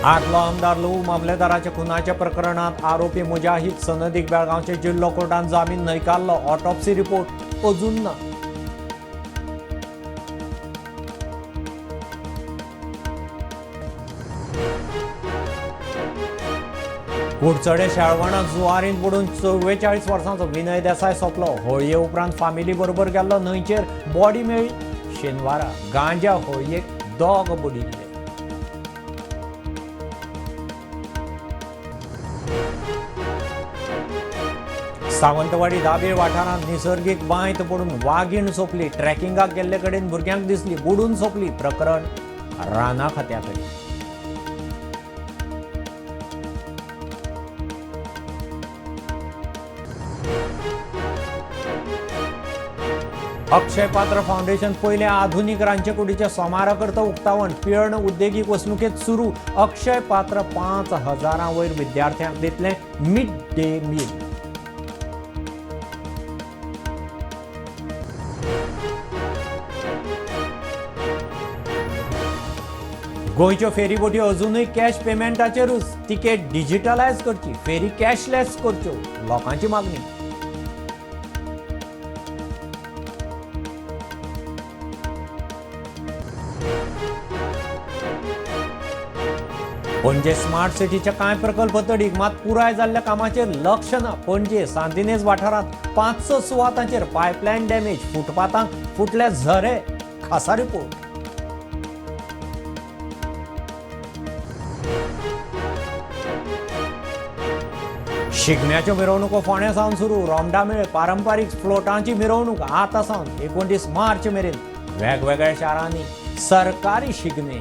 आदलो आमदार लहू मामलेदाराच्या खुनाच्या प्रकरणात आरोपी मुजाहिद सनदीक बेळगावचे जिल्लो कोर्टान जामीन न्हयकारलो. ऑटोप्सी रिपोर्ट अजून ना. कुडचडे शाळवणात जुवारीन बुडून 44 वर्सांचो विनय देसाय सोंपलो. होळये उपरांत फामिली बरोबर गेल्लो न्हंयचेर बॉडी मेळ्ळी. शेनवारा गांजा होळयेक दोग बुडिल्ले. सावंतवाडी दाबेळ वाठारांत निसर्गीक बांयत पडून वागीण सोंपली. ट्रॅकिंगाक गेल्ले कडेन भुरग्यांक दिसली, बुडून सोंपली. प्रकरण राना खात्या कडेन. अक्षय पात्र फाउंडेशन पयले आधुनीक रांदचे कुडीचे सोमाराकरता उक्तावण. पियर्ण उद्देगीक वसणुकेत सुरू. अक्षय पात्र 5,000 वयर विद्यार्थ्यांक दितले मिड डे मील. गोंयच्यो फेरी बोटी अजूनय कॅश पेमेंटाचेरूच. तिकेट डिजिटलायज करची, फेरी कॅशलेस करच्यो, लोकांची मागणी. पणजे स्मार्ट सिटीच्या कांय प्रकल्प तडीक, मात पुराय जाल्ल्या कामाचेर लक्ष ना. पणजे सांतिनेज वाठारांत 500 सुवातांचेर पायपलायन डॅमेज. फुटपाथांक फुटले झरे. खासा रिपोर्ट. शिगम्याच्यो मिरवणुको फोंड्या सावन सुरू. रोमडामेळ पारंपारीक फ्लोटांची मिरवणूक आतां सावन 29 मार्च मेरेन वेगवेगळ्या शारांनी सरकारी शिगमे.